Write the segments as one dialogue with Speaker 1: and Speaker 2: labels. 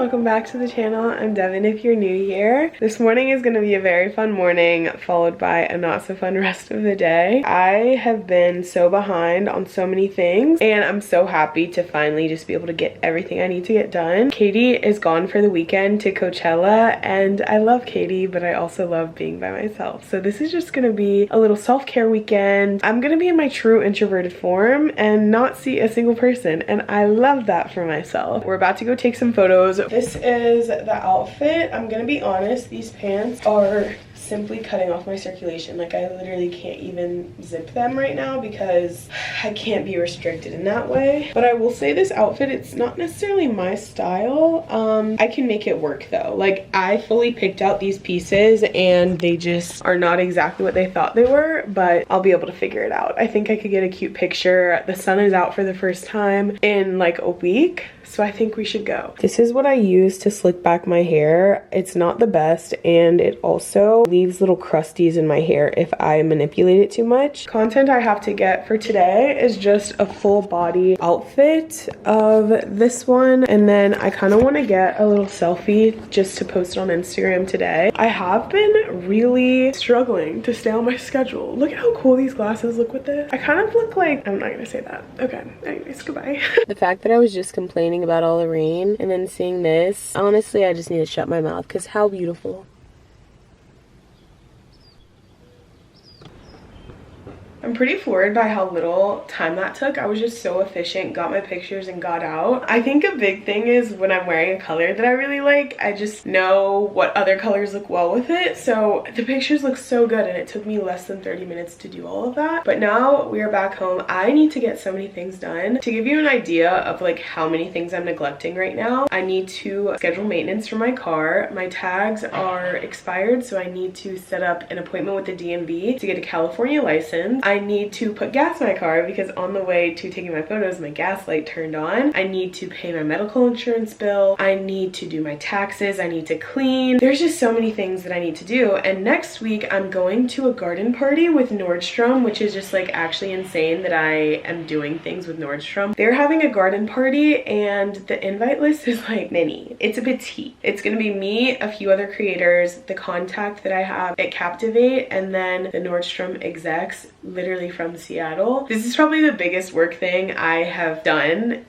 Speaker 1: welcome back to the channel. I'm Devon if you're new here. This morning is going to be a very fun morning followed by a not so fun rest of the day. I have been so behind on so many things and I'm so happy to finally just be able to get everything I need to get done. Katie is gone for the weekend to Coachella and I love Katie, but I also love being by myself. So this is just going to be a little self-care weekend. I'm going to be in my true introverted form and not see a single person, and I love that for myself. We're about to go take some photos. This is the outfit. I'm gonna be honest, these pants are simply cutting off my circulation. Like, I literally can't even zip them right now because I can't be restricted in that way. But I will say this outfit, it's not necessarily my style. I can make it work though. Like, I fully picked out these pieces and they just are not exactly what they thought they were, but I'll be able to figure it out. I think I could get a cute picture. The sun is out for the first time in like a week, so I think we should go. This is what I use to slick back my hair. It's not the best and it also leaves little crusties in my hair if I manipulate it too much. Content I have to get for today is just a full body outfit of this one, and then I kind of want to get a little selfie just to post on Instagram today. I have been really struggling to stay on my schedule. Look at how cool these glasses look with this. I kind of look like, I'm not gonna say that. Okay, anyways, goodbye. The fact that I was just complaining about all the rain and then seeing this, honestly I just need to shut my mouth because how beautiful. I'm pretty floored by how little time that took. I was just so efficient, got my pictures and got out. I think a big thing is when I'm wearing a color that I really like, I just know what other colors look well with it. So the pictures look so good and it took me less than 30 minutes to do all of that. But now we are back home. I need to get so many things done. To give you an idea of like how many things I'm neglecting right now, I need to schedule maintenance for my car. My tags are expired, so I need to set up an appointment with the DMV to get a California license. I need to put gas in my car because on the way to taking my photos, my gas light turned on. I need to pay my medical insurance bill. I need to do my taxes. I need to clean. There's just so many things that I need to do. And next week, I'm going to a garden party with Nordstrom, which is just like actually insane that I am doing things with Nordstrom. They're having a garden party and the invite list is like mini. It's a petite. It's gonna be me, a few other creators, the contact that I have at Captivate, and then the Nordstrom execs literally from Seattle. This is probably the biggest work thing I have done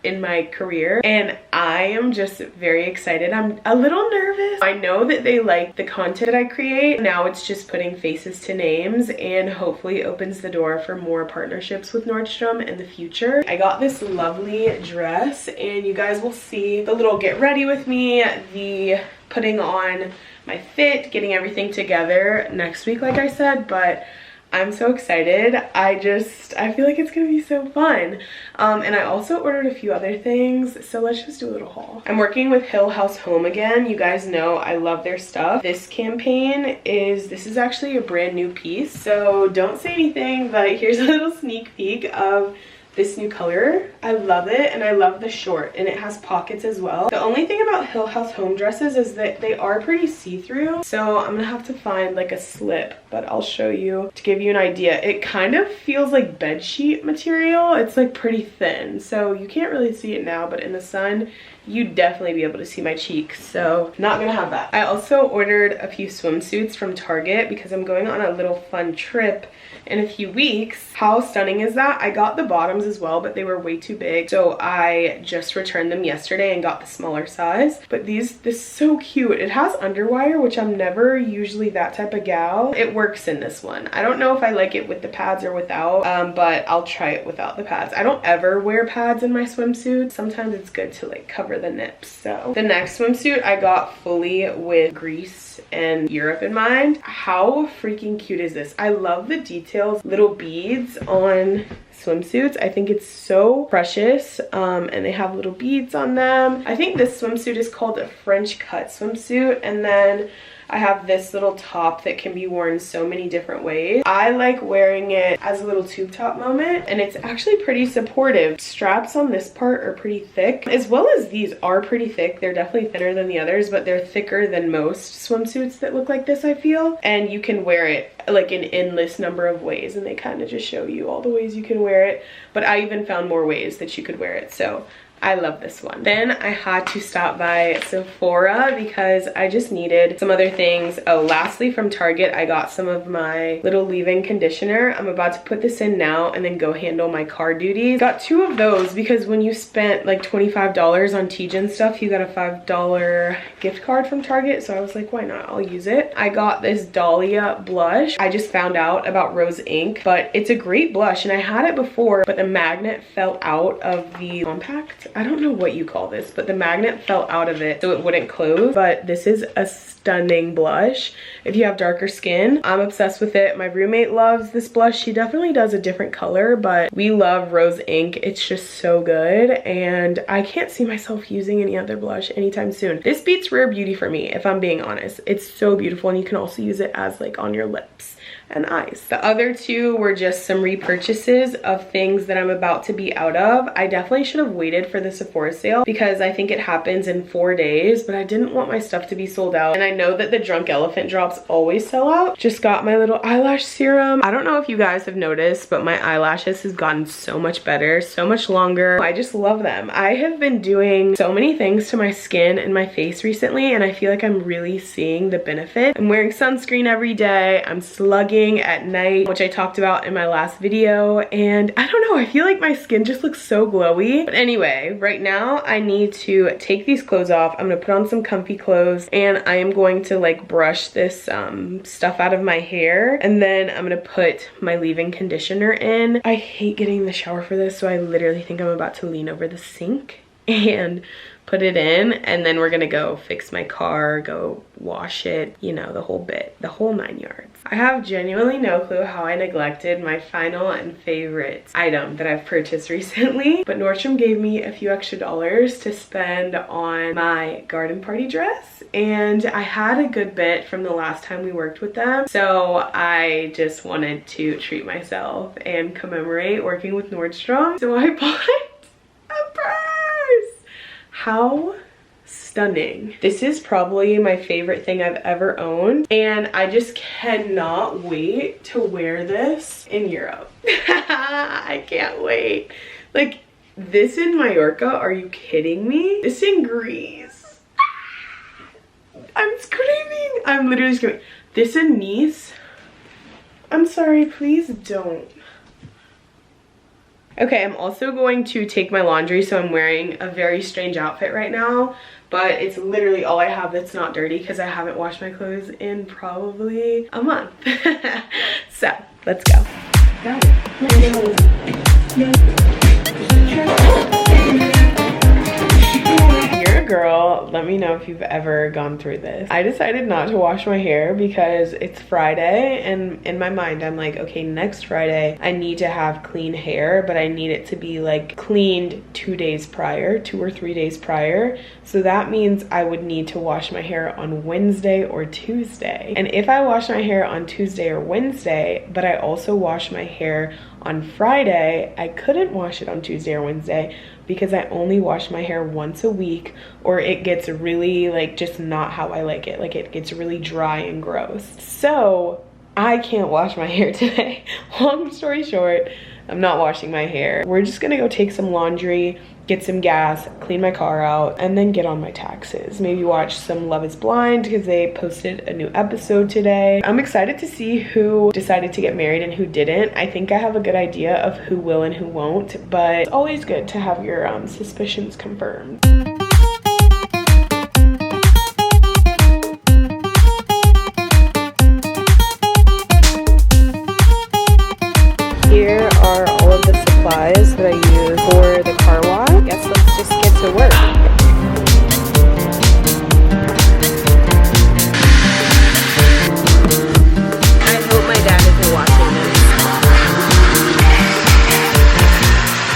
Speaker 1: in my career and I am just very excited. I'm a little nervous. I know that they like the content that I create. Now it's just putting faces to names and hopefully opens the door for more partnerships with Nordstrom in the future. I got this lovely dress and you guys will see the little get ready with me, the putting on my fit, getting everything together next week like I said, but I'm so excited. I feel like it's gonna be so fun. And I also ordered a few other things, so let's just do a little haul. I'm working with Hill House Home again. You guys know I love their stuff. This campaign this is actually a brand new piece, so don't say anything, but here's a little sneak peek of this new color. I love it and I love the short and it has pockets as well. The only thing about Hill House Home dresses is that they are pretty see-through, so I'm gonna have to find like a slip, but I'll show you to give you an idea. It kind of feels like bed sheet material. It's like pretty thin, so you can't really see it now, but in the sun you'd definitely be able to see my cheeks, so not gonna have that. I also ordered a few swimsuits from Target because I'm going on a little fun trip in a few weeks. How stunning is that? I got the bottoms as well, but they were way too big, so I just returned them yesterday and got the smaller size. But this is so cute. It has underwire, which I'm never usually that type of gal. It works in this one. I don't know if I like it with the pads or without, but I'll try it without the pads. I don't ever wear pads in my swimsuit. Sometimes it's good to like cover the nips. So the next swimsuit I got fully with Greece and Europe in mind. How freaking cute is this? I love the details, little beads on swimsuits. I think it's so precious, and they have little beads on them. I think this swimsuit is called a French cut swimsuit, and then I have this little top that can be worn so many different ways. I like wearing it as a little tube top moment, and it's actually pretty supportive. Straps on this part are pretty thick, as well as these are pretty thick. They're definitely thinner than the others, but they're thicker than most swimsuits that look like this, I feel. And you can wear it like an endless number of ways, and they kind of just show you all the ways you can wear it. But I even found more ways that you could wear it, so I love this one. Then I had to stop by Sephora because I just needed some other things. Oh, lastly from Target, I got some of my little leave-in conditioner. I'm about to put this in now and then go handle my car duties. Got 2 of those because when you spent like $25 on TJ stuff, you got a $5 gift card from Target. So I was like, why not? I'll use it. I got this Dahlia blush. I just found out about Rose Ink, but it's a great blush and I had it before, but the magnet fell out of the compact. I don't know what you call this, but the magnet fell out of it so it wouldn't close. But this is a stunning blush if you have darker skin. I'm obsessed with it. My roommate loves this blush. She definitely does a different color, but we love Rose Ink. It's just so good and I can't see myself using any other blush anytime soon. This beats Rare Beauty for me, if I'm being honest. It's so beautiful and you can also use it as like on your lips and eyes. The other 2 were just some repurchases of things that I'm about to be out of. I definitely should have waited for the Sephora sale because I think it happens in 4 days, but I didn't want my stuff to be sold out. And I know that the Drunk Elephant drops always sell out. Just got my little eyelash serum. I don't know if you guys have noticed, but my eyelashes has gotten so much better, so much longer. I just love them. I have been doing so many things to my skin and my face recently, and I feel like I'm really seeing the benefit. I'm wearing sunscreen every day. I'm slugging at night, which I talked about in my last video, and I don't know, I feel like my skin just looks so glowy. But anyway, right now I need to take these clothes off. I'm gonna put on some comfy clothes and I am going to like brush this stuff out of my hair, and then I'm gonna put my leave-in conditioner in. I hate getting in the shower for this, so I literally think I'm about to lean over the sink and put it in, and then we're gonna go fix my car, go wash it, you know, the whole bit, the whole 9 yards. I have genuinely no clue how I neglected my final and favorite item that I've purchased recently, but Nordstrom gave me a few extra dollars to spend on my garden party dress, and I had a good bit from the last time we worked with them, so I just wanted to treat myself and commemorate working with Nordstrom. So I bought a purse. How stunning. This is probably my favorite thing I've ever owned, and I just cannot wait to wear this in Europe. I can't wait. Like, this in Mallorca, are you kidding me? This in Greece. I'm screaming. I'm literally screaming. This in Nice. I'm sorry, please don't. Okay, I'm also going to take my laundry, so I'm wearing a very strange outfit right now, but it's literally all I have that's not dirty because I haven't washed my clothes in probably a month. So, let's go. You're a girl, let me know if you've ever gone through this. I decided not to wash my hair because it's Friday, and in my mind I'm like, okay, next Friday I need to have clean hair, but I need it to be like cleaned 2 days prior, 2 or 3 days prior. So that means I would need to wash my hair on Wednesday or Tuesday. And if I wash my hair on Tuesday or Wednesday, but I also wash my hair on Friday, I couldn't wash it on Tuesday or Wednesday because I only wash my hair once a week, or it gets really like just not how I like it. Like, it gets really dry and gross. So I can't wash my hair today. Long story short, I'm not washing my hair. We're just gonna go take some laundry, get some gas, clean my car out, and then get on my taxes. Maybe watch some Love is Blind because they posted a new episode today. I'm excited to see who decided to get married and who didn't. I think I have a good idea of who will and who won't, but it's always good to have your suspicions confirmed. Here are all of the supplies that I use for the car wash. I guess let's just get to work. I hope my dad isn't watching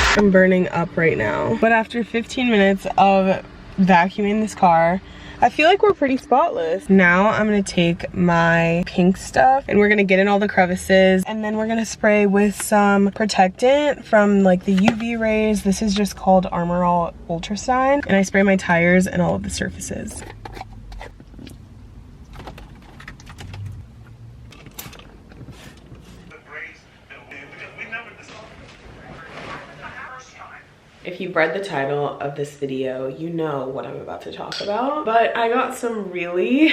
Speaker 1: this. I'm burning up right now. But after 15 minutes of vacuuming this car, I feel like we're pretty spotless. Now I'm gonna take my pink stuff and we're gonna get in all the crevices, and then we're gonna spray with some protectant from like the UV rays. This is just called Armor All Ultrasign, and I spray my tires and all of the surfaces. If you've read the title of this video, you know what I'm about to talk about. But I got some really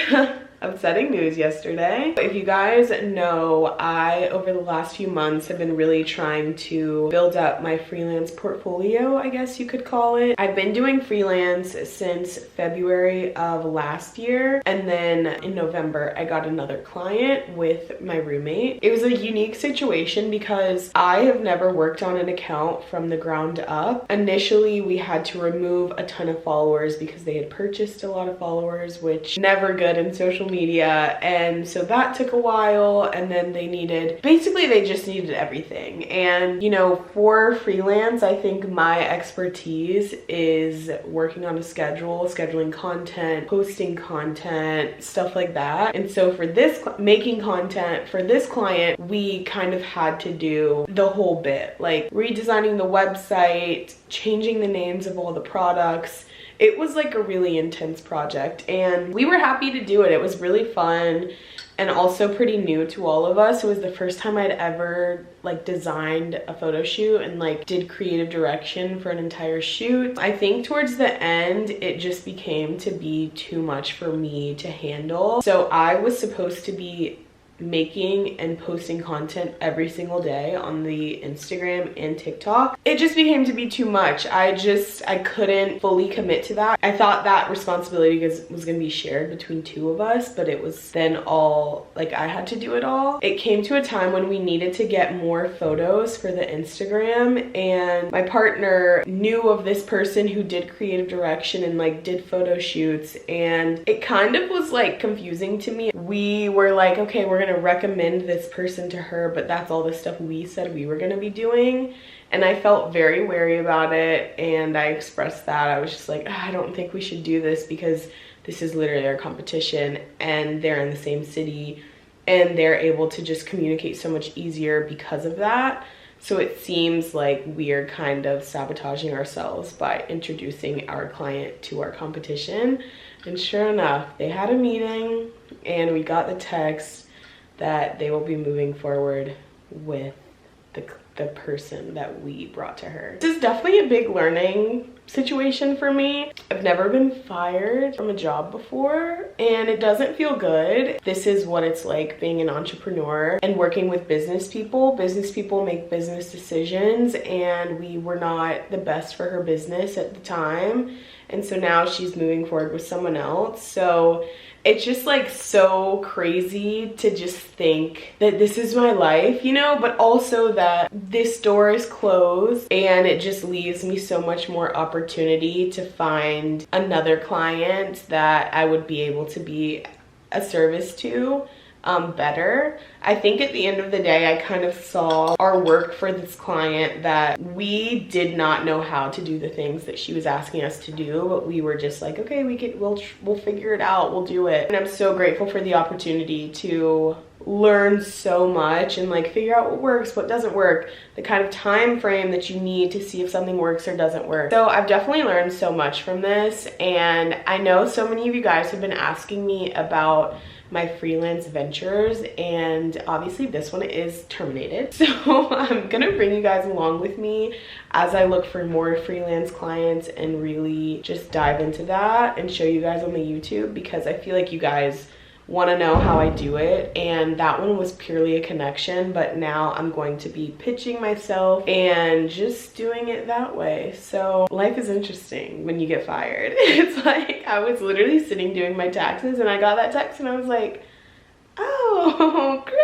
Speaker 1: upsetting news yesterday. If you guys know, I, over the last few months, have been really trying to build up my freelance portfolio, I guess you could call it. I've been doing freelance since February of last year, and then in November, I got another client with my roommate. It was a unique situation because I have never worked on an account from the ground up. Initially, we had to remove a ton of followers because they had purchased a lot of followers, which never good in social media, and so that took a while. And then they just needed everything. And you know, for freelance, I think my expertise is working on a schedule, scheduling content, posting content, stuff like that. And so for this, making content for this client, we kind of had to do the whole bit, like redesigning the website, changing the names of all the products. It was like a really intense project, and we were happy to do it. It was really fun and also pretty new to all of us. It was the first time I'd ever like designed a photo shoot and like did creative direction for an entire shoot. I think towards the end, it just became to be too much for me to handle. So I was supposed to be making and posting content every single day on the Instagram and TikTok. It just became to be too much. I couldn't fully commit to that. I thought that responsibility was gonna be shared between two of us, but it was then all like I had to do it all. It came to a time when we needed to get more photos for the Instagram, and my partner knew of this person who did creative direction and like did photo shoots, and it kind of was like confusing to me. We were like, okay, we're gonna recommend this person to her, but that's all the stuff we said we were gonna be doing. And I felt very wary about it, and I expressed that. I was just like, I don't think we should do this because this is literally our competition, and they're in the same city, and they're able to just communicate so much easier because of that. So it seems like we're kind of sabotaging ourselves by introducing our client to our competition. And sure enough, they had a meeting, and we got the text that they will be moving forward with the person that we brought to her. This is definitely a big learning situation for me. I've never been fired from a job before, and it doesn't feel good. This is what it's like being an entrepreneur and working with business people. Business people make business decisions, and we were not the best for her business at the time. And so now she's moving forward with someone else. So it's just like so crazy to just think that this is my life, you know, but also that this door is closed, and it just leaves me so much more opportunity to find another client that I would be able to be a service to better. I think at the end of the day, I kind of saw our work for this client that we did not know how to do the things that she was asking us to do, but we were just like, okay, we'll figure it out, we'll do it. And I'm so grateful for the opportunity to learn so much and like figure out what works, what doesn't work, the kind of time frame that you need to see if something works or doesn't work. So I've definitely learned so much from this, and I know so many of you guys have been asking me about my freelance ventures, and obviously this one is terminated. So I'm gonna bring you guys along with me as I look for more freelance clients and really just dive into that and show you guys on the YouTube, because I feel like you guys want to know how I do it. And that one was purely a connection, but now I'm going to be pitching myself and just doing it that way. So life is interesting when you get fired. It's like I was literally sitting doing my taxes, and I got that text, and I was like, oh, great.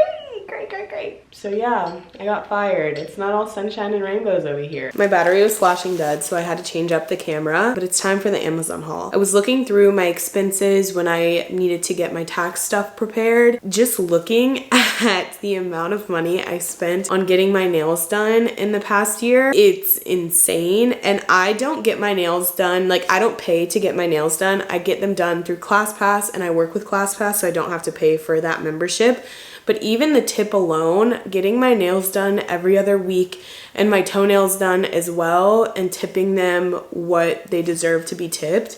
Speaker 1: So yeah, I got fired. It's not all sunshine and rainbows over here. My battery was flashing dead, so I had to change up the camera, but it's time for the Amazon haul. I was looking through my expenses when I needed to get my tax stuff prepared. Just looking at the amount of money I spent on getting my nails done in the past year, it's insane. And I don't get my nails done, like I don't pay to get my nails done. I get them done through ClassPass, and I work with ClassPass, so I don't have to pay for that membership. But even the tip alone, getting my nails done every other week and my toenails done as well, and tipping them what they deserve to be tipped,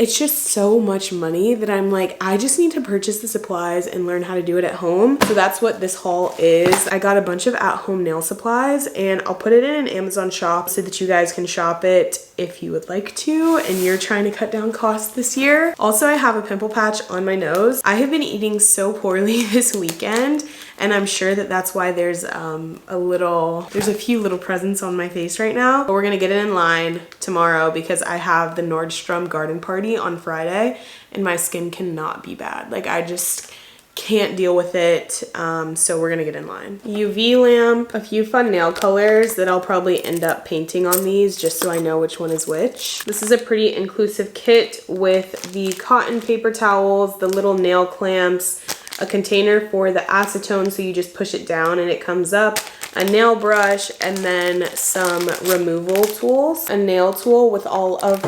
Speaker 1: it's just so much money that I'm like, I just need to purchase the supplies and learn how to do it at home. So that's what this haul is. I got a bunch of at-home nail supplies and I'll put it in an Amazon shop so that you guys can shop it if you would like to and you're trying to cut down costs this year. Also, I have a pimple patch on my nose. I have been eating so poorly this weekend, and I'm sure that that's why there's a few little presents on my face right now. But we're gonna get it in line tomorrow because I have the Nordstrom garden party on Friday and my skin cannot be bad. Like, I just can't deal with it, so we're gonna get in line. UV lamp, a few fun nail colors that I'll probably end up painting on these just so I know which one is which. This is a pretty inclusive kit with the cotton paper towels, the little nail clamps, a container for the acetone so you just push it down and it comes up, a nail brush, and then some removal tools. A nail tool with all of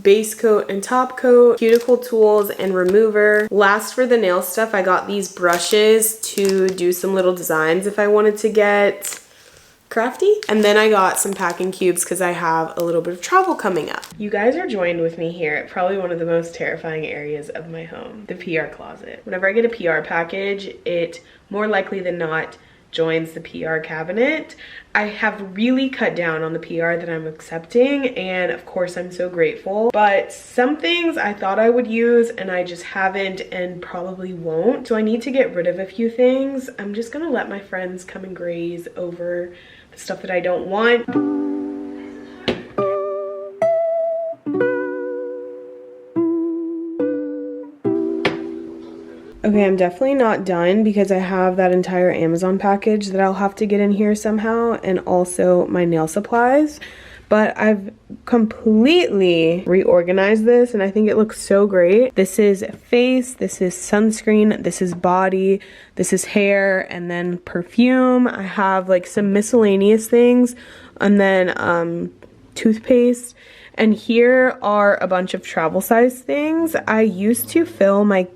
Speaker 1: base coat and top coat, cuticle tools, and remover. Last, for the nail stuff, I got these brushes to do some little designs if I wanted to get crafty. And then I got some packing cubes because I have a little bit of travel coming up. You guys are joined with me here at probably one of the most terrifying areas of my home, the PR closet. Whenever I get a PR package, it more likely than not joins the PR cabinet. I have really cut down on the PR that I'm accepting, and of course I'm so grateful, but some things I thought I would use and I just haven't and probably won't. So I need to get rid of a few things. I'm just gonna let my friends come and graze over the stuff that I don't want. Okay, I'm definitely not done because I have that entire Amazon package that I'll have to get in here somehow, and also my nail supplies. But I've completely reorganized this and I think it looks so great. This is face, this is sunscreen, this is body, this is hair, and then perfume. I have like some miscellaneous things, and then toothpaste. And here are a bunch of travel size things. I used to fill my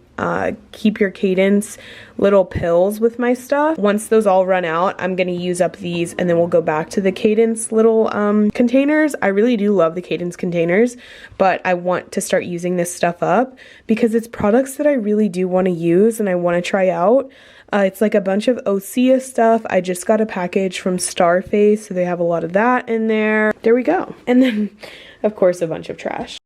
Speaker 1: keep your cadence little pills with my stuff. Once those all run out, I'm gonna use up these and then we'll go back to the cadence little containers. I really do love the cadence containers, but I want to start using this stuff up because it's products that I really do want to use and I want to try out. It's like a bunch of Osea stuff. I just got a package from Starface, so they have a lot of that in there. There we go. And then of course a bunch of trash.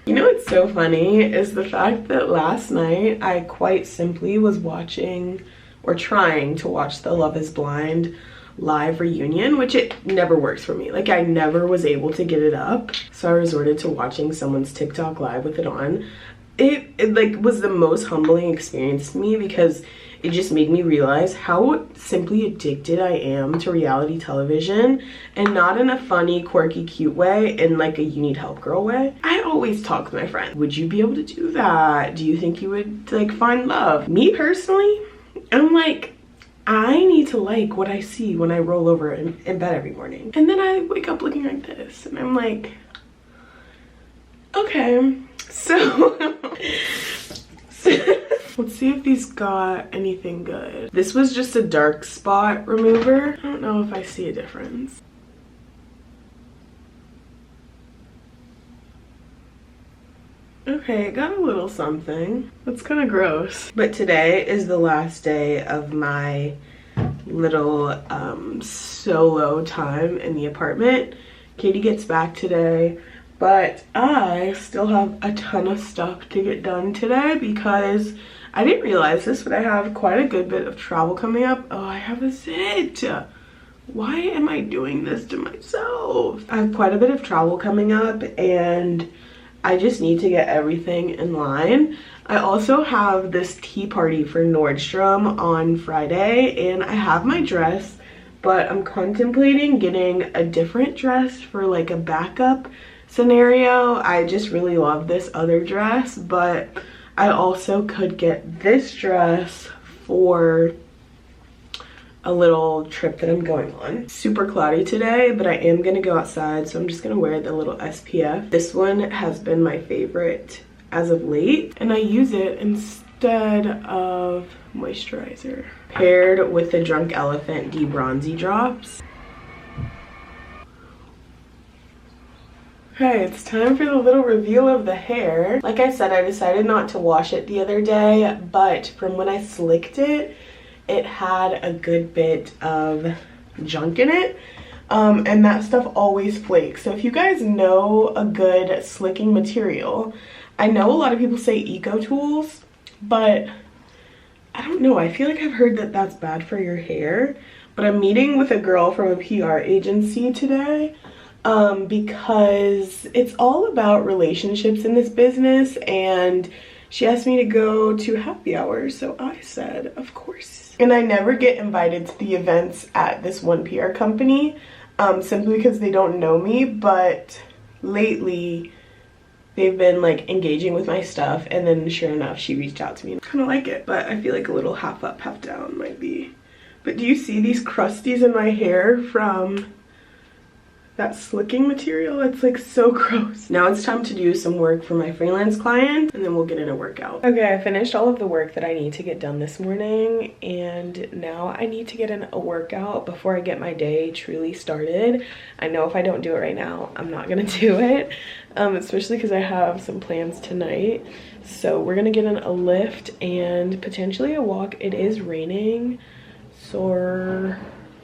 Speaker 1: You know what's so funny is the fact that last night I quite simply was watching or trying to watch the Love is Blind live reunion, which it never works for me. Like, I never was able to get it up, so I resorted to watching someone's TikTok live with it on. It like was the most humbling experience to me because it just made me realize how simply addicted I am to reality television, and not in a funny, quirky, cute way, in like a you need help girl way. I always talk to my friends. Would you be able to do that? Do you think you would like find love? Me personally, I'm like, I need to like what I see when I roll over in bed every morning. And then I wake up looking like this and I'm like, okay, so let's see if these got anything good. This was just a dark spot remover. I don't know if I see a difference. Okay, it got a little something. That's kind of gross. But today is the last day of my little solo time in the apartment. Katie gets back today, but I still have a ton of stuff to get done today because I didn't realize this, but I have quite a good bit of travel coming up. Oh, I have a zit. Why am I doing this to myself? I have quite a bit of travel coming up and I just need to get everything in line. I also have this tea party for Nordstrom on Friday and I have my dress, but I'm contemplating getting a different dress for like a backup scenario. I just really love this other dress, but I also could get this dress for a little trip that I'm going on. Super cloudy today, but I am gonna go outside, so I'm just gonna wear the little SPF. This one has been my favorite as of late, and I use it instead of moisturizer. Paired with the Drunk Elephant De-Bronzy drops. Okay, it's time for the little reveal of the hair. Like I said, I decided not to wash it the other day, but from when I slicked it, it had a good bit of junk in it. And that stuff always flakes. So if you guys know a good slicking material, I know a lot of people say Eco Tools, but I don't know. I feel like I've heard that that's bad for your hair. But I'm meeting with a girl from a PR agency today because it's all about relationships in this business, and she asked me to go to happy hour, so I said of course. And I never get invited to the events at this one PR company simply because they don't know me, but lately they've been like engaging with my stuff, and then sure enough she reached out to me. I kind of like it, but I feel like a little half up half down might be. But do you see these crusties in my hair from that slicking material? It's like so gross. Now it's time to do some work for my freelance client, and then we'll get in a workout. Okay, I finished all of the work that I need to get done this morning, and now I need to get in a workout before I get my day truly started. I know if I don't do it right now, I'm not gonna do it, especially because I have some plans tonight. So we're gonna get in a lift and potentially a walk. It is raining, so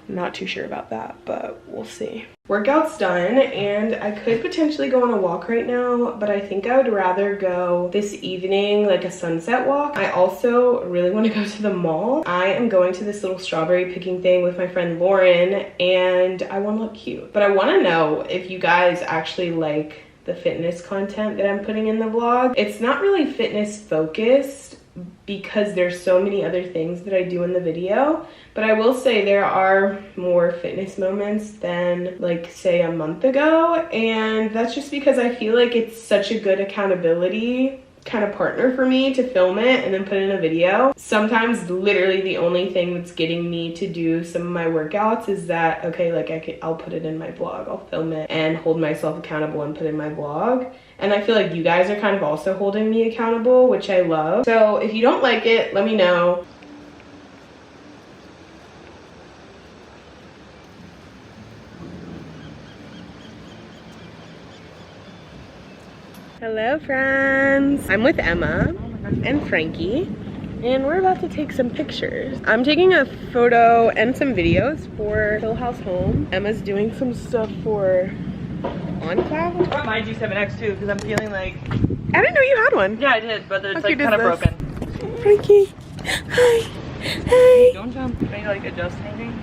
Speaker 1: not too sure about that, but we'll see. Workout's done, and I could potentially go on a walk right now, but I think I would rather go this evening, like a sunset walk. I also really want to go to the mall. I am going to this little strawberry picking thing with my friend Lauren, and I want to look cute. But I want to know if you guys actually like the fitness content that I'm putting in the vlog. It's not really fitness focused because there's so many other things that I do in the video, but I will say there are more fitness moments than like say a month ago, and that's just because I feel like it's such a good accountability kind of partner for me to film it and then put it in a video. Sometimes literally the only thing that's getting me to do some of my workouts is that, okay, like I'll put it in my vlog, I'll film it and hold myself accountable and put it in my vlog. And I feel like you guys are kind of also holding me accountable, which I love. So if you don't like it, let me know. Hello friends, I'm with Emma and Frankie, and we're about to take some pictures. I'm taking a photo and some videos for Hill House Home. Emma's doing some stuff for OnCloud.
Speaker 2: My G7X too, because I'm feeling like...
Speaker 1: I didn't know you had one.
Speaker 2: Yeah, I did, but it's like kind of broken.
Speaker 1: Frankie, hi, hey.
Speaker 2: Don't jump. Can you like adjust anything?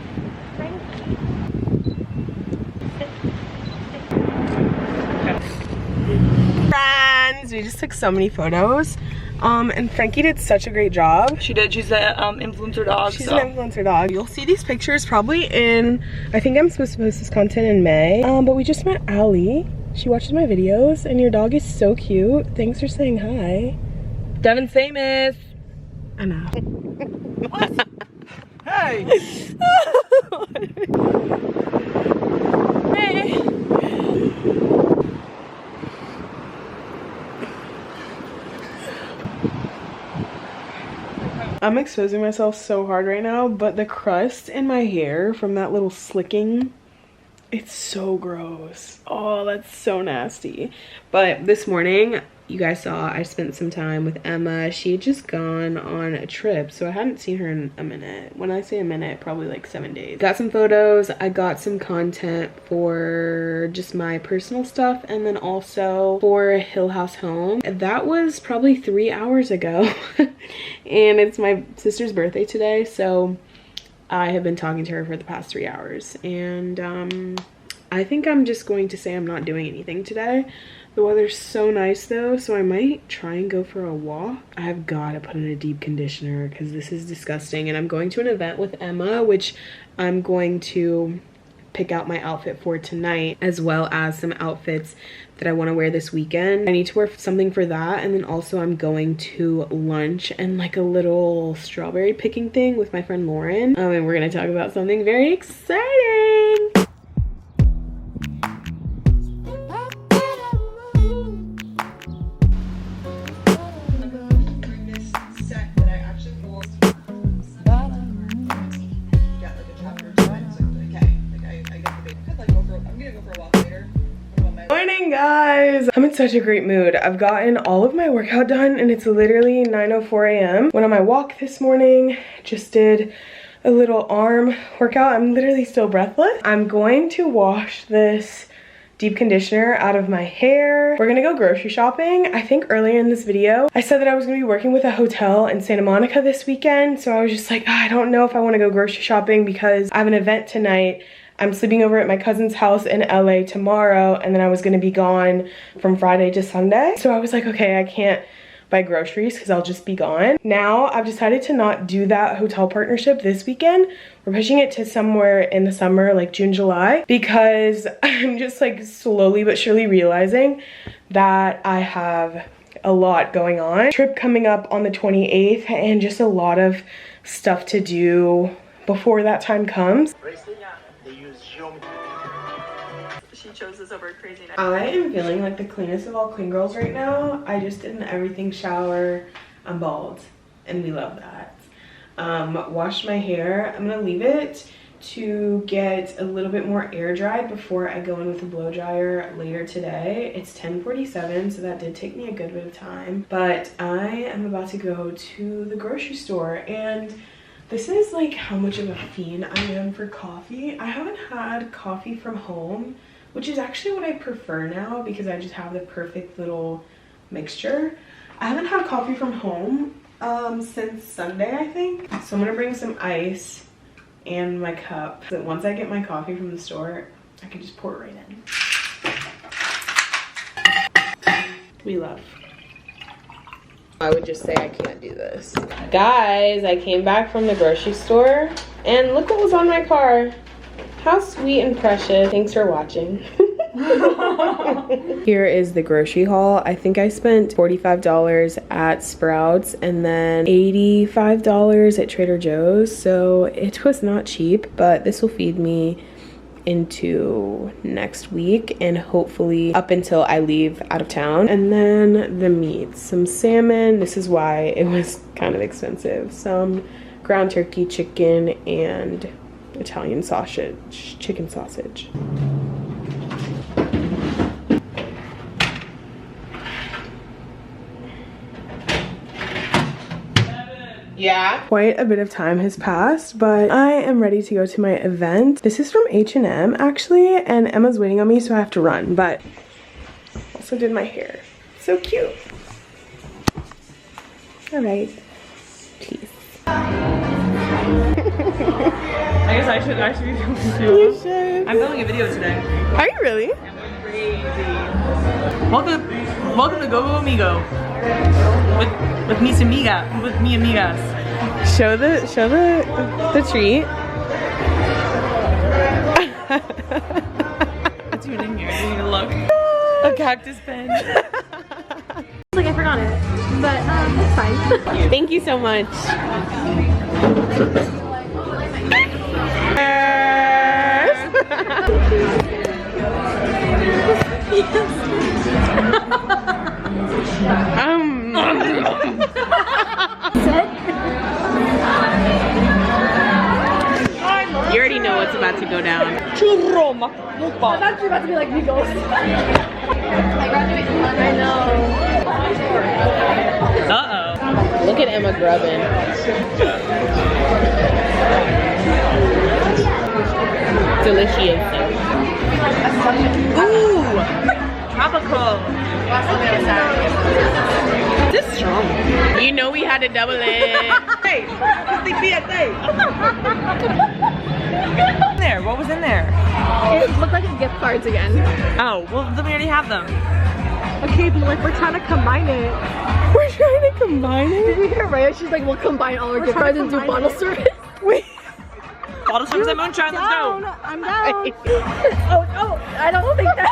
Speaker 1: Friends, we just took so many photos. And Frankie did such a great job.
Speaker 2: She did. She's an influencer dog.
Speaker 1: She's an influencer dog. You'll see these pictures probably in, I think I'm supposed to post this content in May. But we just met Allie. She watches my videos, and your dog is so cute. Thanks for saying hi.
Speaker 2: Devon's famous.
Speaker 1: I know.
Speaker 2: What? Hey.
Speaker 1: Hey. I'm exposing myself so hard right now, but the crust in my hair from that little slicking, it's so gross. Oh, that's so nasty. But this morning, you guys saw I spent some time with Emma. She had just gone on a trip, so I hadn't seen her in a minute. When I say a minute, probably like 7 days. Got some photos. I got some content for just my personal stuff, and then also for Hill House Home. That was probably 3 hours ago. And it's my sister's birthday today, so I have been talking to her for the past 3 hours. And I think I'm just going to say I'm not doing anything today. The weather's so nice though, so I might try and go for a walk. I've got to put in a deep conditioner because this is disgusting. And I'm going to an event with Emma, which I'm going to pick out my outfit for tonight, as well as some outfits that I want to wear this weekend. I need to wear something for that, and then also I'm going to lunch and like a little strawberry picking thing with my friend Lauren. And we're going to talk about something very exciting. guys, I'm in such a great mood. I've gotten all of my workout done and it's literally 9:04 a.m. Went on my walk this morning, just did a little arm workout. I'm literally still breathless. I'm going to wash this deep conditioner out of my hair. We're gonna go grocery shopping. I think earlier in this video I said that I was gonna be working with a hotel in Santa Monica this weekend, so I was just like, I don't know if I want to go grocery shopping because I have an event tonight. I'm sleeping over at my cousin's house in LA tomorrow, and then I was gonna be gone from Friday to Sunday. So I was like, okay, I can't buy groceries because I'll just be gone. Now I've decided to not do that hotel partnership this weekend. We're pushing it to somewhere in the summer, like June, July, because I'm just like slowly but surely realizing that I have a lot going on. Trip coming up on the 28th and just a lot of stuff to do before that time comes.
Speaker 2: She chose this over a crazy night.
Speaker 1: I am feeling like the cleanest of all clean girls right now. I just did an everything shower. I'm bald and we love that. Washed my hair. I'm gonna leave it to get a little bit more air dried before I go in with a blow dryer later today. It's 10:47, so that did take me a good bit of time, but I am about to go to the grocery store, and this is like how much of a fiend I am for coffee. I haven't had coffee from home, which is actually what I prefer now because I just have the perfect little mixture. I haven't had coffee from home since Sunday, I think. So I'm gonna bring some ice and my cup. So that once I get my coffee from the store, I can just pour it right in. We love. I would just say I can't do this. Guys, I came back from the grocery store and look what was on my car. How sweet and precious. Thanks for watching. Here is the grocery haul. I think I spent $45 at Sprouts and then $85 at Trader Joe's. So it was not cheap, but this will feed me into next week and hopefully up until I leave out of town. And then the meat, some salmon. This is why it was kind of expensive. Some ground turkey, chicken, and Italian sausage, chicken sausage. Yeah. Quite a bit of time has passed, but I am ready to go to my event. This is from H&M actually, and Emma's waiting on me, so I have to run, but also did my hair. So cute. All right, peace.
Speaker 2: I guess I should be filming too.
Speaker 1: You should.
Speaker 2: I'm filming a video today.
Speaker 1: Are you really?
Speaker 2: I'm going crazy. Welcome to Go Go Amigo. With me amigas.
Speaker 1: Show the treat.
Speaker 2: What's even in here? I didn't even look. A cactus pen.
Speaker 3: Like I forgot it, but it's fine.
Speaker 1: Thank you so much. You already know what's about to go down.
Speaker 2: Churro
Speaker 3: I thought you were about to be like Migos. I know.
Speaker 2: Uh-oh.
Speaker 1: Look at Emma grubbing. Delicious.
Speaker 2: Ooh! Tropical.
Speaker 1: This is strong. You know we had to double it.
Speaker 2: Hey, there. What was in there?
Speaker 3: It looked like gift cards again.
Speaker 2: Oh, well then we already have them.
Speaker 3: Okay, but like we're trying to combine it.
Speaker 1: We're trying to combine it?
Speaker 3: Did you hear Raya? She's like, we'll combine all our gift cards and do bottle service.
Speaker 1: Wait.
Speaker 2: Bottle service and moonshine, let's go.
Speaker 3: I'm down. Oh, I don't think that.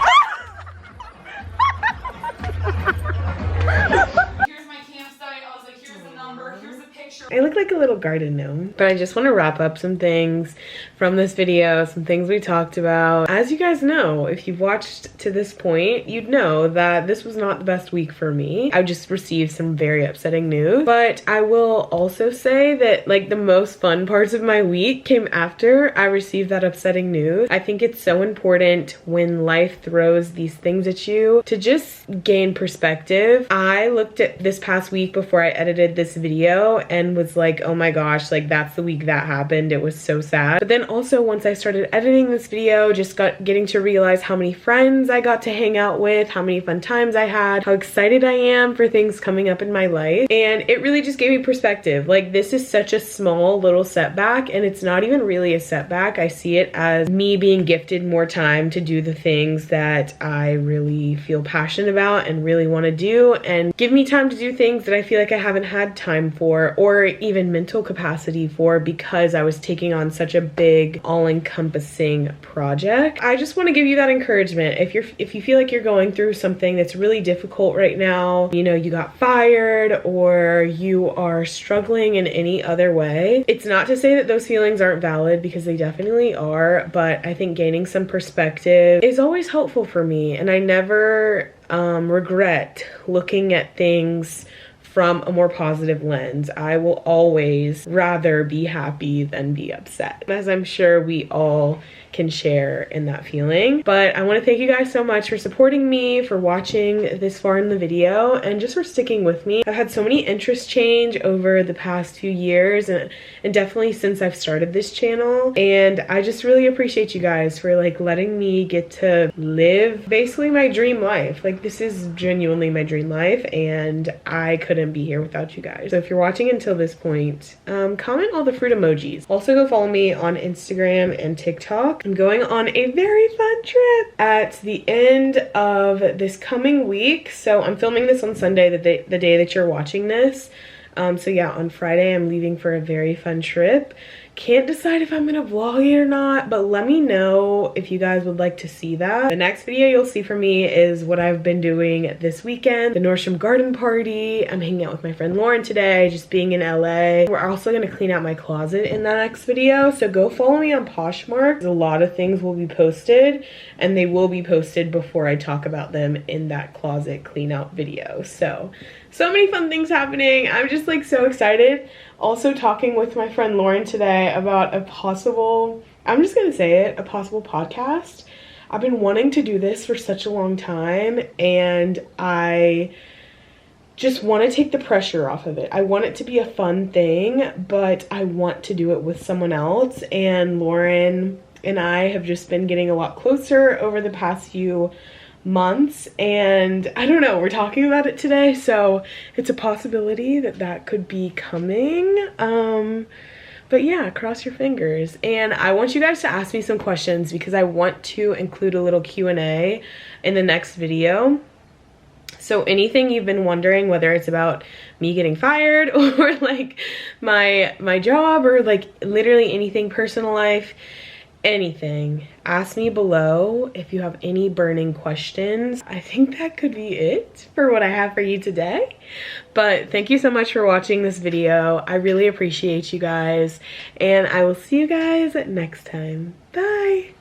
Speaker 4: Here's my campsite. I was like, here's the number, here's the picture.
Speaker 1: I look like a little garden gnome. But I just want to wrap up some things from this video, some things we talked about. As you guys know, if you've watched to this point, you'd know that this was not the best week for me. I just received some very upsetting news. But I will also say that like the most fun parts of my week came after I received that upsetting news. I think it's so important when life throws these things at you to just gain perspective. I looked at this past week before I edited this video and was like, oh my gosh, like that's the week that happened. It was so sad. But then also once I started editing this video, just getting to realize how many friends I got to hang out with, how many fun times I had, how excited I am for things coming up in my life. And it really just gave me perspective. Like this is such a small little setback, and it's not even really a setback. I see it as me being gifted more time to do the things that I really feel passionate about and really want to do, and give me time to do things that I feel like I haven't had time for or even mental capacity for because I was taking on such a big all-encompassing project. I just want to give you that encouragement. If you feel like you're going through something that's really difficult right now, you know, you got fired or you are struggling in any other way, it's not to say that those feelings aren't valid, because they definitely are, but I think gaining some perspective is always helpful for me, and I never regret looking at things from a more positive lens. I will always rather be happy than be upset, as I'm sure we all can share in that feeling. But I want to thank you guys so much for supporting me, for watching this far in the video, and just for sticking with me. I've had so many interests change over the past few years, and definitely since I've started this channel, and I just really appreciate you guys for like letting me get to live basically my dream life. Like this is genuinely my dream life, and I couldn't be here without you guys. So if you're watching until this point, comment all the fruit emojis. Also go follow me on Instagram and TikTok. I'm going on a very fun trip at the end of this coming week. So I'm filming this on Sunday, the day that you're watching this. So yeah, on Friday I'm leaving for a very fun trip. Can't decide if I'm gonna vlog it or not, but let me know if you guys would like to see that. The next video you'll see from me is what I've been doing this weekend, the Nordstrom garden party. I'm hanging out with my friend Lauren today, just being in LA. We're also gonna clean out my closet in the next video, so go follow me on Poshmark. A lot of things will be posted, and they will be posted before I talk about them in that closet clean out video. So many fun things happening. I'm just like so excited. Also talking with my friend Lauren today about a possible, I'm just gonna say it, a possible podcast. I've been wanting to do this for such a long time, and I just want to take the pressure off of it. I want it to be a fun thing, but I want to do it with someone else, and Lauren and I have just been getting a lot closer over the past few months, and I don't know, we're talking about it today, so it's a possibility that that could be coming. But yeah, cross your fingers. And I want you guys to ask me some questions, because I want to include a little Q&A in the next video. So anything you've been wondering, whether it's about me getting fired or like my job, or like literally anything, personal life, anything, ask me below if you have any burning questions. I think that could be it for what I have for you today. But thank you so much for watching this video. I really appreciate you guys, and I will see you guys next time. Bye.